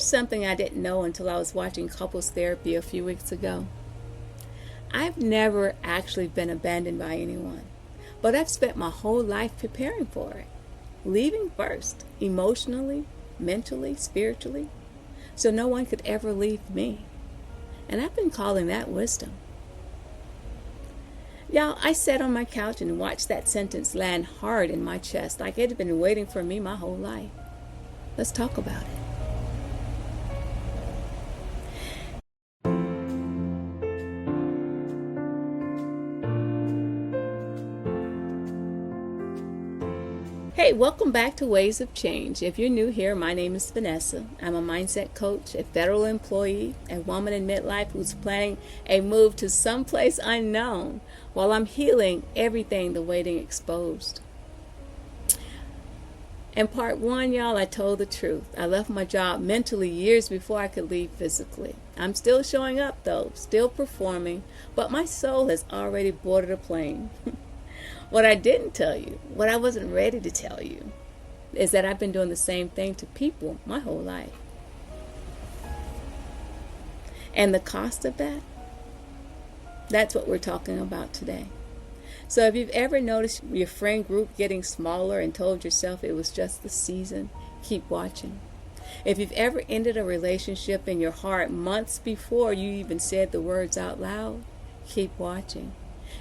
Here's something I didn't know until I was watching couples therapy a few weeks ago. I've never actually been abandoned by anyone, but I've spent my whole life preparing for it, leaving first, emotionally, mentally, spiritually, so no one could ever leave me. And I've been calling that wisdom. Y'all, I sat on my couch and watched that sentence land hard in my chest like it had been waiting for me my whole life. Let's talk about it. Hey, welcome back to Ways of Change. If you're new here, my name is Vanessa. I'm a mindset coach, a federal employee, a woman in midlife who's planning a move to someplace unknown while I'm healing everything the waiting exposed. In part one, y'all, I told the truth. I left my job mentally years before I could leave physically. I'm still showing up though, still performing, but my soul has already boarded a plane. What I didn't tell you, what I wasn't ready to tell you, is that I've been doing the same thing to people my whole life. And the cost of that, that's what we're talking about today. So if you've ever noticed your friend group getting smaller and told yourself it was just the season, keep watching. If you've ever ended a relationship in your heart months before you even said the words out loud, keep watching.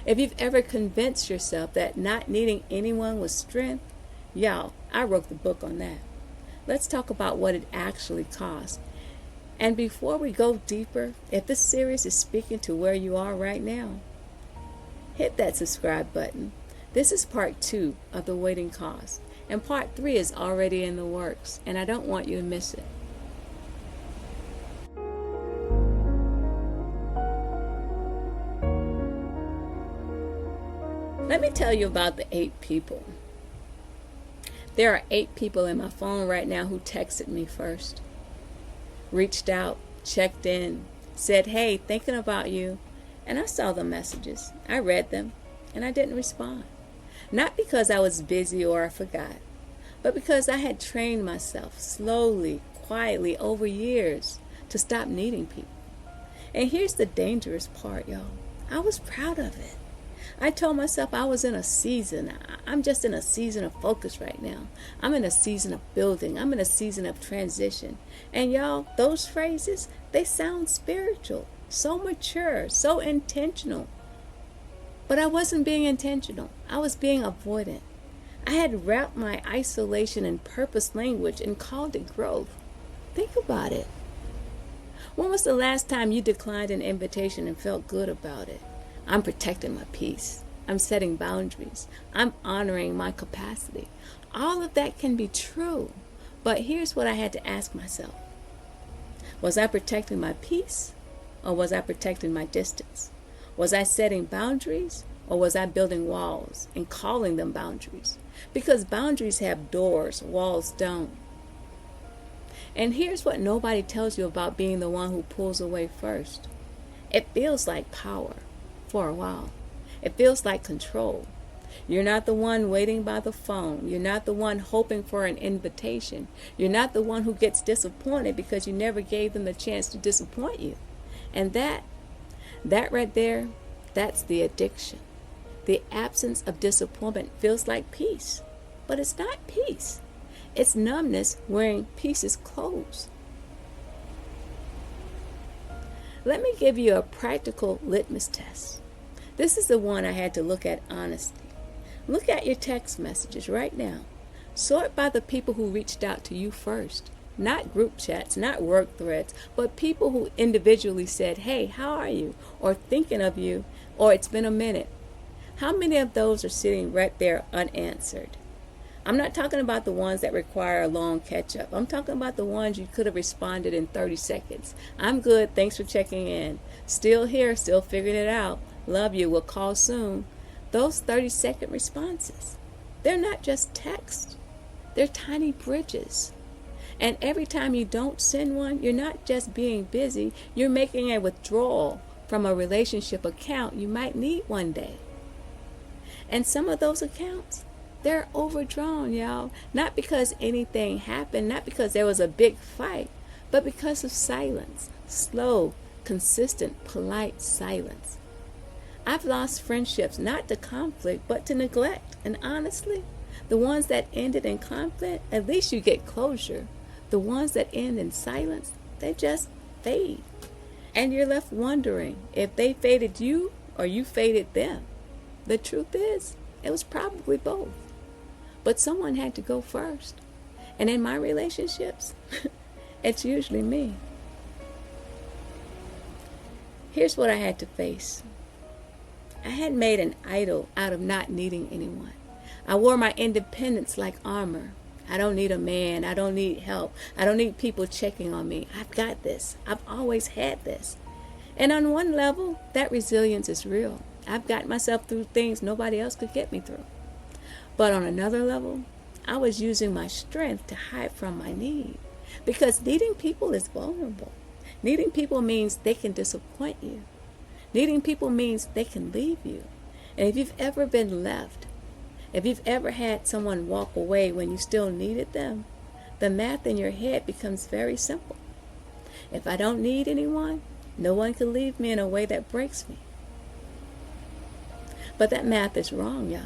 If you've ever convinced yourself that not needing anyone was strength, y'all, I wrote the book on that. Let's talk about what it actually costs. And before we go deeper, if this series is speaking to where you are right now, hit that subscribe button. This is part 2 of the waiting cost, and part 3 is already in the works, and I don't want you to miss it. Let me tell you about the 8 people. There are 8 people in my phone right now who texted me first, reached out, checked in, said, hey, thinking about you. And I saw the messages. I read them, and I didn't respond. Not because I was busy or I forgot, but because I had trained myself slowly, quietly, over years to stop needing people. And here's the dangerous part, y'all. I was proud of it. I told myself I was in a season. I'm just in a season of focus right now. I'm in a season of building. I'm in a season of transition. And y'all, those phrases, they sound spiritual, so mature, so intentional. But I wasn't being intentional. I was being avoidant. I had wrapped my isolation in purpose language and called it growth. Think about it. When was the last time you declined an invitation and felt good about it? I'm protecting my peace. I'm setting boundaries. I'm honoring my capacity. All of that can be true. But here's what I had to ask myself. Was I protecting my peace, or was I protecting my distance? Was I setting boundaries, or was I building walls and calling them boundaries? Because boundaries have doors, walls don't. And here's what nobody tells you about being the one who pulls away first. It feels like power. For a while. It feels like control. You're not the one waiting by the phone. You're not the one hoping for an invitation. You're not the one who gets disappointed because you never gave them the chance to disappoint you. And that right there, that's the addiction. The absence of disappointment feels like peace, but it's not peace. It's numbness wearing peace's clothes. Let me give you a practical litmus test. This is the one I had to look at honestly. Look at your text messages right now. Sort by the people who reached out to you first. Not group chats, not work threads, but people who individually said, hey, how are you? Or thinking of you, or it's been a minute. How many of those are sitting right there unanswered? I'm not talking about the ones that require a long catch-up. I'm talking about the ones you could have responded in 30 seconds. I'm good, thanks for checking in. Still here, still figuring it out. Love you, we'll call soon. Those 30-second responses, they're not just text. They're tiny bridges. And every time you don't send one, you're not just being busy, you're making a withdrawal from a relationship account you might need one day. And some of those accounts, they're overdrawn, y'all. Not because anything happened, not because there was a big fight, but because of silence, slow, consistent, polite silence. I've lost friendships not to conflict, but to neglect. And honestly, the ones that ended in conflict, at least you get closure. The ones that end in silence, they just fade. And you're left wondering if they faded you or you faded them. The truth is, it was probably both. But someone had to go first. And in my relationships, it's usually me. Here's what I had to face. I had made an idol out of not needing anyone. I wore my independence like armor. I don't need a man. I don't need help. I don't need people checking on me. I've got this. I've always had this. And on one level, that resilience is real. I've got myself through things nobody else could get me through. But on another level, I was using my strength to hide from my need. Because needing people is vulnerable. Needing people means they can disappoint you. Needing people means they can leave you. And if you've ever been left, if you've ever had someone walk away when you still needed them, the math in your head becomes very simple. If I don't need anyone, no one can leave me in a way that breaks me. But that math is wrong, y'all.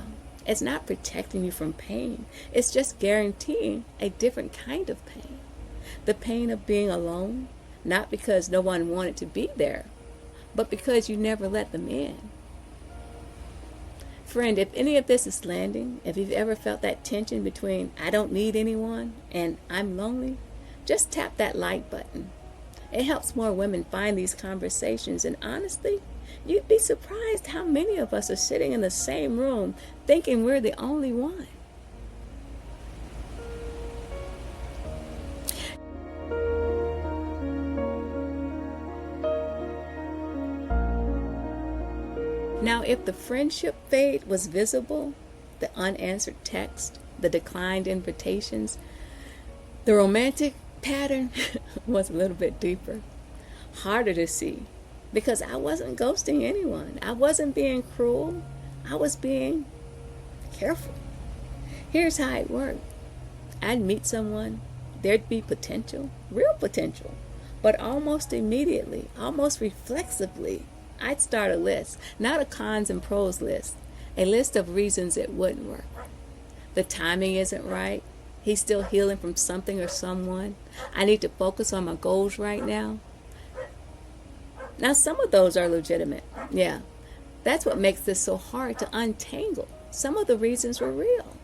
It's not protecting you from pain. It's just guaranteeing a different kind of pain. The pain of being alone, not because no one wanted to be there, but because you never let them in. Friend, if any of this is landing, if you've ever felt that tension between I don't need anyone and I'm lonely, just tap that like button. It helps more women find these conversations, and honestly, you'd be surprised how many of us are sitting in the same room thinking we're the only one. Now, if the friendship fade was visible, the unanswered text, the declined invitations, the romantic pattern was a little bit deeper, harder to see, because I wasn't ghosting anyone. I wasn't being cruel. I was being careful. Here's how it worked. I'd meet someone, there'd be potential, real potential, but almost immediately, almost reflexively, I'd start a list, not a cons and pros list, a list of reasons it wouldn't work. The timing isn't right. He's still healing from something or someone. I need to focus on my goals right now. Now, some of those are legitimate. Yeah, that's what makes this so hard to untangle. Some of the reasons were real.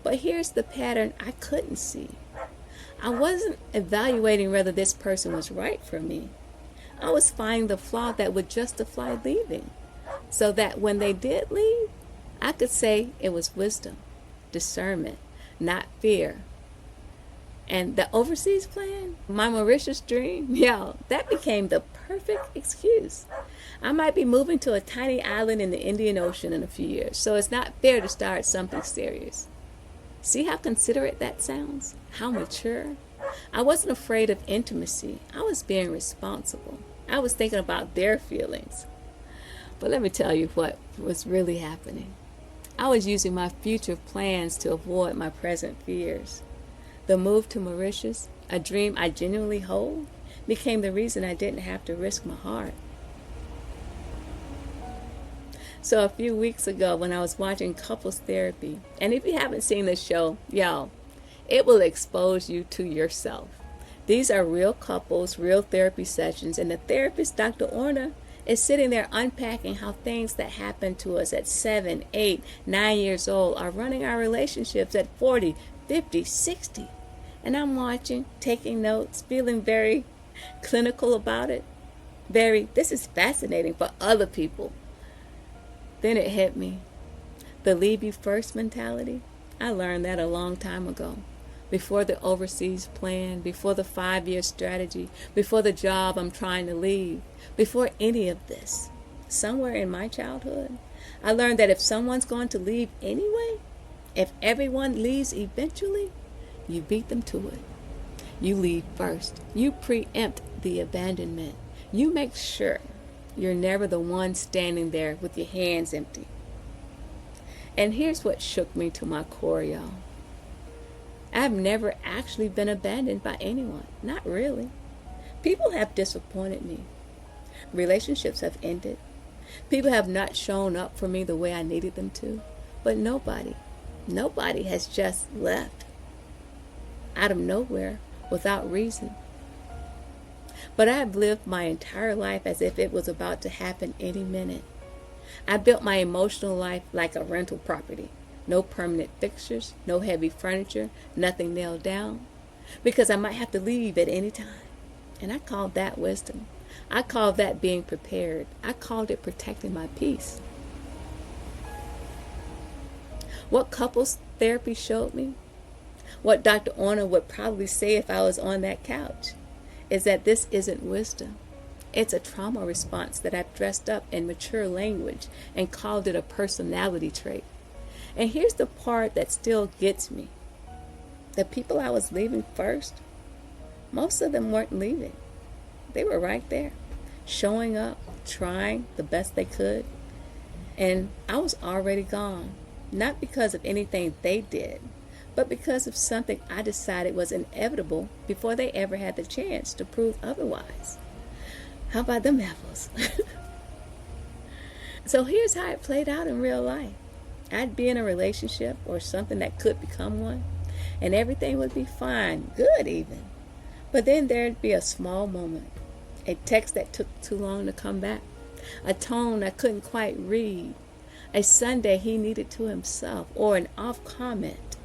But here's the pattern I couldn't see. I wasn't evaluating whether this person was right for me. I was finding the flaw that would justify leaving, so that when they did leave, I could say it was wisdom, discernment, not fear. And the overseas plan, my Mauritius dream, that became the perfect excuse. I might be moving to a tiny island in the Indian Ocean in a few years, so it's not fair to start something serious. See how considerate that sounds? How mature? I wasn't afraid of intimacy. I was being responsible. I was thinking about their feelings. But let me tell you what was really happening. I was using my future plans to avoid my present fears. The move to Mauritius, a dream I genuinely hold, became the reason I didn't have to risk my heart. So a few weeks ago when I was watching Couples Therapy, and if you haven't seen this show, it will expose you to yourself. These are real couples, real therapy sessions, and the therapist, Dr. Orna, is sitting there unpacking how things that happen to us at 7, 8, 9 years old are running our relationships at 40, 50, 60. And I'm watching, taking notes, feeling very clinical about it. This is fascinating for other people. Then it hit me. The leave you first mentality. I learned that a long time ago. Before the overseas plan, before the 5-year strategy, before the job I'm trying to leave, before any of this. Somewhere in my childhood, I learned that if someone's going to leave anyway, if everyone leaves eventually, you beat them to it. You leave first. You preempt the abandonment. You make sure you're never the one standing there with your hands empty. And here's what shook me to my core, y'all. I've never actually been abandoned by anyone. Not really. People have disappointed me. Relationships have ended. People have not shown up for me the way I needed them to. But nobody has just left out of nowhere without reason. But I have lived my entire life as if it was about to happen any minute. I built my emotional life like a rental property. No permanent fixtures, no heavy furniture, nothing nailed down, because I might have to leave at any time. And I called that wisdom. I called that being prepared. I called it protecting my peace. What couples therapy showed me, what Dr. Orner would probably say if I was on that couch, is that this isn't wisdom. It's a trauma response that I've dressed up in mature language and called it a personality trait. And here's the part that still gets me. The people I was leaving first, most of them weren't leaving. They were right there, showing up, trying the best they could. And I was already gone, not because of anything they did, but because of something I decided was inevitable before they ever had the chance to prove otherwise. How about them apples? So here's how it played out in real life. I'd be in a relationship or something that could become one, and everything would be fine, good even. But then there'd be a small moment, a text that took too long to come back, a tone I couldn't quite read, a Sunday he needed to himself, or an off comment.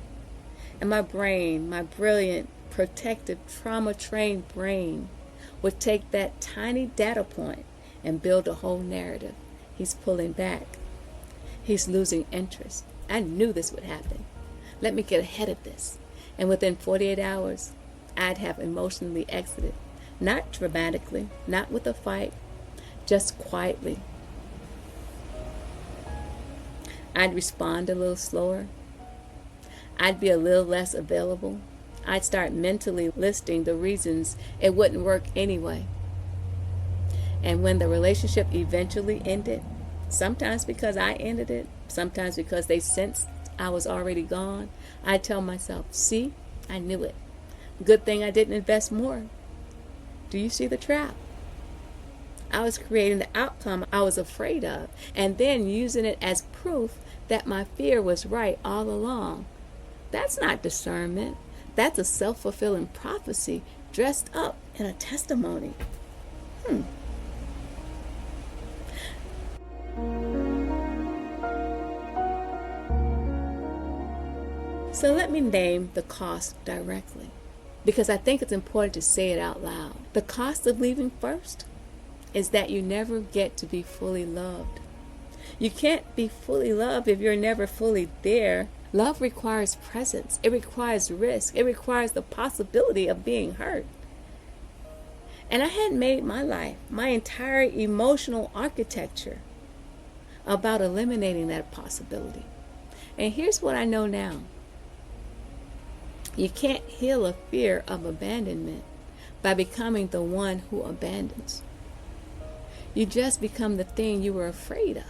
And my brain, my brilliant, protective, trauma-trained brain, would take that tiny data point and build a whole narrative. He's pulling back. He's losing interest. I knew this would happen. Let me get ahead of this. And within 48 hours, I'd have emotionally exited. Not dramatically, not with a fight, just quietly. I'd respond a little slower. I'd be a little less available. I'd start mentally listing the reasons it wouldn't work anyway. And when the relationship eventually ended, sometimes because I ended it, sometimes because they sensed I was already gone, I'd tell myself, see, I knew it. Good thing I didn't invest more. Do you see the trap? I was creating the outcome I was afraid of, and then using it as proof that my fear was right all along. That's not discernment. That's a self-fulfilling prophecy dressed up in a testimony. So let me name the cost directly, because I think it's important to say it out loud. The cost of leaving first is that you never get to be fully loved. You can't be fully loved if you're never fully there. Love requires presence. It requires risk. It requires the possibility of being hurt. And I had made my life, my entire emotional architecture, about eliminating that possibility. And here's what I know now. You can't heal a fear of abandonment by becoming the one who abandons. You just become the thing you were afraid of.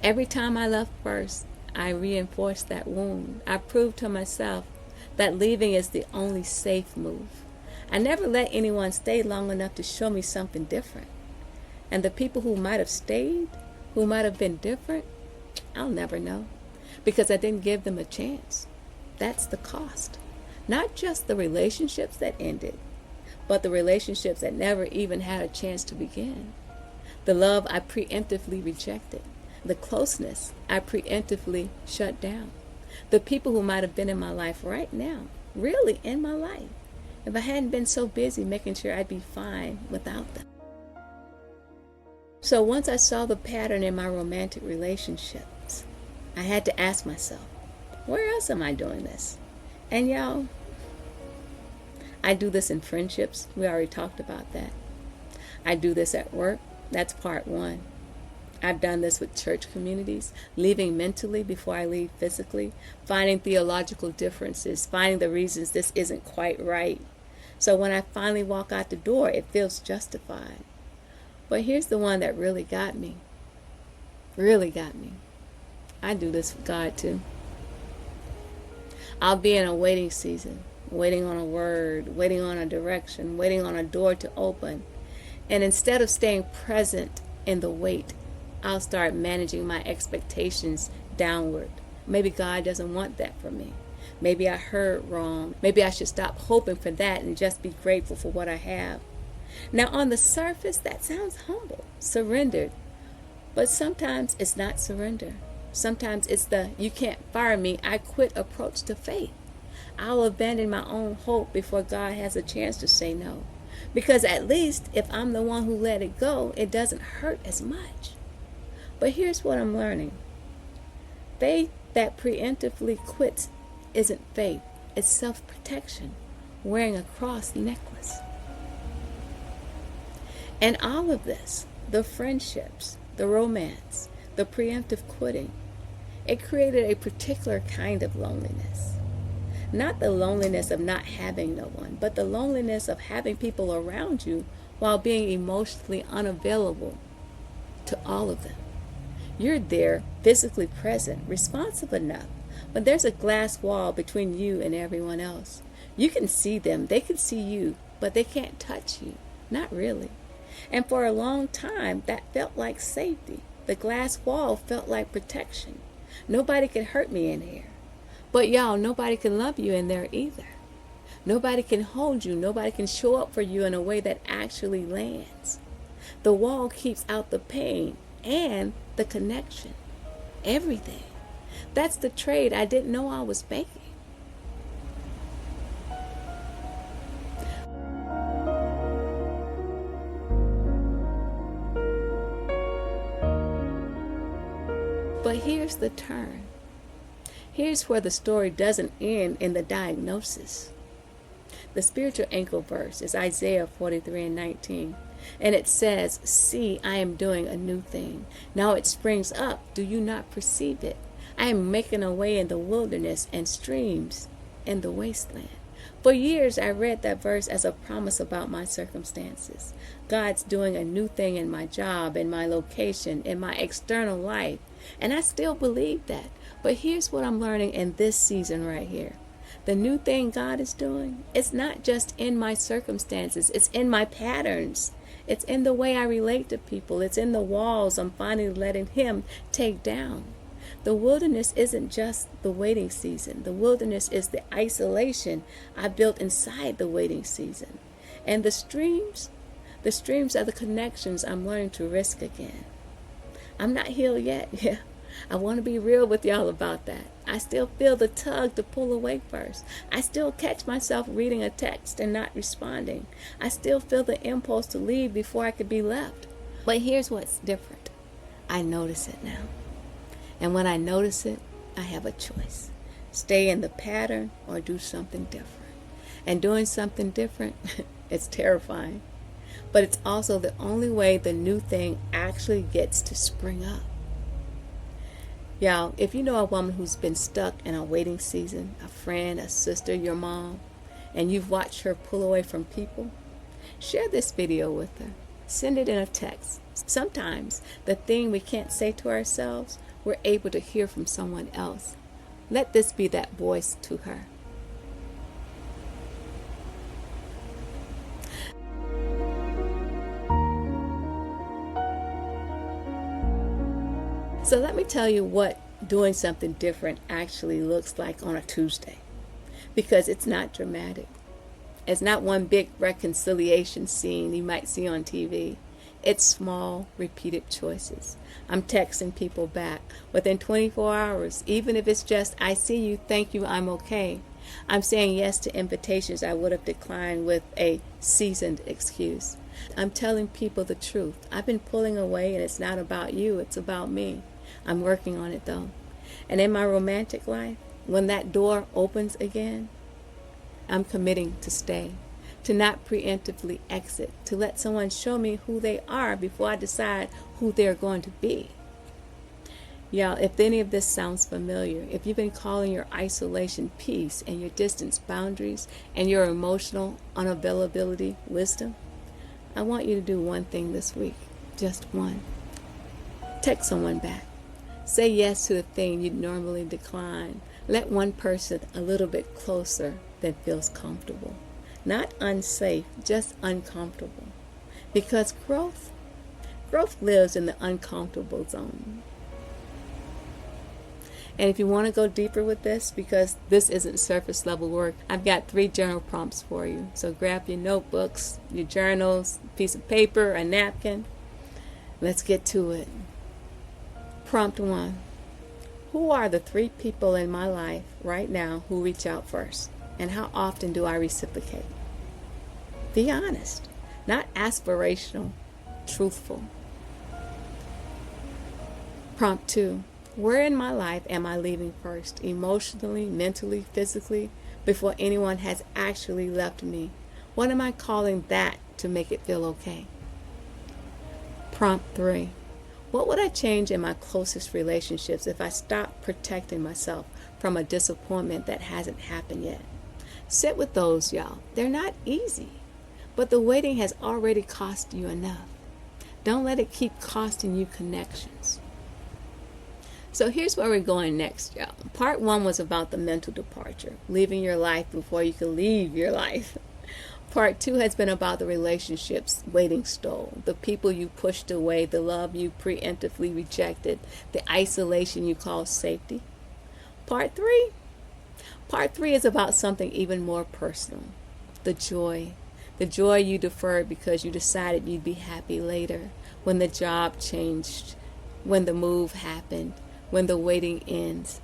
Every time I left first, I reinforced that wound. I proved to myself that leaving is the only safe move. I never let anyone stay long enough to show me something different. And the people who might have stayed, who might have been different, I'll never know, because I didn't give them a chance. That's the cost. Not just the relationships that ended, but the relationships that never even had a chance to begin. The love I preemptively rejected. The closeness I preemptively shut down. The people who might have been in my life right now, really in my life, if I hadn't been so busy making sure I'd be fine without them. So once I saw the pattern in my romantic relationships, I had to ask myself, where else am I doing this? And y'all, I do this in friendships. We already talked about that. I do this at work. That's part one. I've done this with church communities, leaving mentally before I leave physically, finding theological differences, finding the reasons this isn't quite right. So when I finally walk out the door, it feels justified. But here's the one that really got me. Really got me. I do this with God too. I'll be in a waiting season waiting on a word, waiting on a direction, waiting on a door to open. And instead of staying present in the wait, I'll start managing my expectations downward. Maybe God doesn't want that for me. Maybe I heard wrong. Maybe I should stop hoping for that and just be grateful for what I have. Now, on the surface, that sounds humble, surrendered. But sometimes it's not surrender. Sometimes it's the "you can't fire me, I quit" approach to faith. I'll abandon my own hope before God has a chance to say no. Because at least if I'm the one who let it go, it doesn't hurt as much. But here's what I'm learning. Faith that preemptively quits isn't faith. It's self-protection, wearing a cross necklace. And all of this, the friendships, the romance, the preemptive quitting, it created a particular kind of loneliness. Not the loneliness of not having no one, but the loneliness of having people around you while being emotionally unavailable to all of them. You're there, physically present, responsive enough, but there's a glass wall between you and everyone else. You can see them, they can see you, but they can't touch you. Not really. And for a long time, that felt like safety. The glass wall felt like protection. Nobody can hurt me in here. But y'all, nobody can love you in there either. Nobody can hold you. Nobody can show up for you in a way that actually lands. The wall keeps out the pain and the connection. Everything. That's the trade I didn't know I was making. But here's the turn. Here's where the story doesn't end in the diagnosis. The spiritual anchor verse is Isaiah 43:19. And it says, "See, I am doing a new thing. Now it springs up. Do you not perceive it? I am making a way in the wilderness and streams in the wasteland." For years, I read that verse as a promise about my circumstances. God's doing a new thing in my job, in my location, in my external life. And I still believe that. But here's what I'm learning in this season right here. The new thing God is doing, it's not just in my circumstances. It's in my patterns. It's in the way I relate to people. It's in the walls I'm finally letting Him take down. The wilderness isn't just the waiting season. The wilderness is the isolation I built inside the waiting season. And the streams are the connections I'm learning to risk again. I'm not healed yet. Yeah, I want to be real with y'all about that. I still feel the tug to pull away first. I still catch myself reading a text and not responding. I still feel the impulse to leave before I could be left. But here's what's different. I notice it now. And when I notice it, I have a choice. Stay in the pattern or do something different. And doing something different, it's terrifying. But it's also the only way the new thing actually gets to spring up. Y'all, if you know a woman who's been stuck in a waiting season, a friend, a sister, your mom, and you've watched her pull away from people, share this video with her. Send it in a text. Sometimes the thing we can't say to ourselves, we're able to hear from someone else. Let this be that voice to her. So let me tell you what doing something different actually looks like on a Tuesday. Because it's not dramatic. It's not one big reconciliation scene you might see on TV. It's small, repeated choices. I'm texting people back within 24 hours, even if it's just, "I see you, thank you, I'm okay." I'm saying yes to invitations I would have declined with a seasoned excuse. I'm telling people the truth. I've been pulling away, and it's not about you, it's about me. I'm working on it though. And in my romantic life, when that door opens again, I'm committing to stay, to not preemptively exit, to let someone show me who they are before I decide who they're going to be. Y'all, if any of this sounds familiar, if you've been calling your isolation peace and your distance boundaries and your emotional unavailability wisdom, I want you to do one thing this week, just one. Text someone back. Say yes to the thing you'd normally decline. Let one person a little bit closer that feels comfortable. Not unsafe, just uncomfortable. Because growth lives in the uncomfortable zone. And if you want to go deeper with this, because this isn't surface level work, I've got 3 journal prompts for you. So grab your notebooks, your journals, a piece of paper, a napkin. Let's get to it. Prompt 1. Who are the 3 people in my life right now who reach out first? And how often do I reciprocate? Be honest, not aspirational, truthful. Prompt 2. Where in my life am I leaving first, emotionally, mentally, physically, before anyone has actually left me? What am I calling that to make it feel okay? Prompt 3. What would I change in my closest relationships if I stopped protecting myself from a disappointment that hasn't happened yet? Sit with those, y'all. They're not easy, but the waiting has already cost you enough. Don't let it keep costing you connections. So here's where we're going next, y'all. Part 1 was about the mental departure, leaving your life before you can leave your life. Part 2 has been about the relationships waiting stole, the people you pushed away, the love you preemptively rejected, the isolation you call safety. Part 3 is about something even more personal, the joy you deferred because you decided you'd be happy later, when the job changed, when the move happened, when the waiting ends,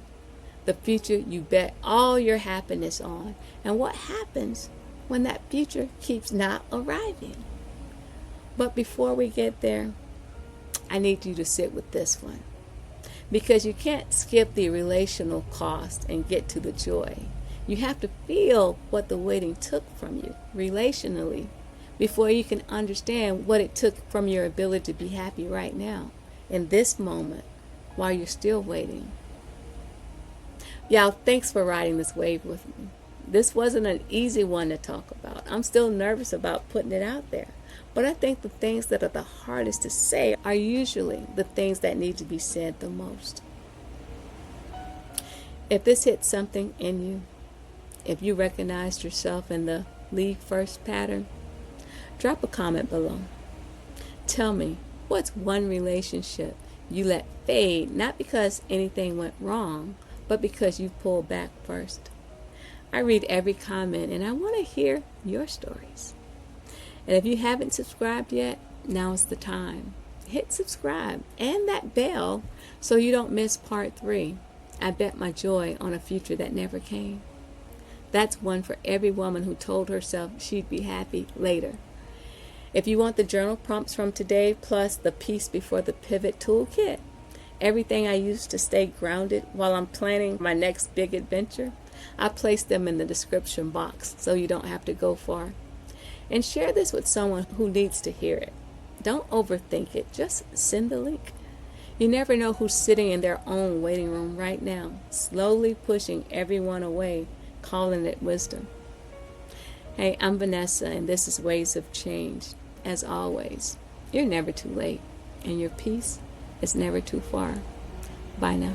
the future you bet all your happiness on, and what happens when that future keeps not arriving. But before we get there, I need you to sit with this one, because you can't skip the relational cost and get to the joy. You have to feel what the waiting took from you relationally before you can understand what it took from your ability to be happy right now, in this moment, while you're still waiting. Y'all, thanks for riding this wave with me. This wasn't an easy one to talk about. I'm still nervous about putting it out there. But I think the things that are the hardest to say are usually the things that need to be said the most. If this hit something in you, if you recognized yourself in the leave first pattern, drop a comment below. Tell me, what's one relationship you let fade, not because anything went wrong, but because you pulled back first? I read every comment and I want to hear your stories. And if you haven't subscribed yet, now's the time. Hit subscribe and that bell so you don't miss part 3. I bet my joy on a future that never came. That's one for every woman who told herself she'd be happy later. If you want the journal prompts from today, plus the Peace Before the Pivot toolkit, everything I use to stay grounded while I'm planning my next big adventure, I place them in the description box so you don't have to go far. And share this with someone who needs to hear it. Don't overthink it, just send the link. You never know who's sitting in their own waiting room right now, slowly pushing everyone away, calling it wisdom. Hey, I'm Vanessa, and this is Waves of Change. As always, you're never too late, and your peace is never too far. Bye now.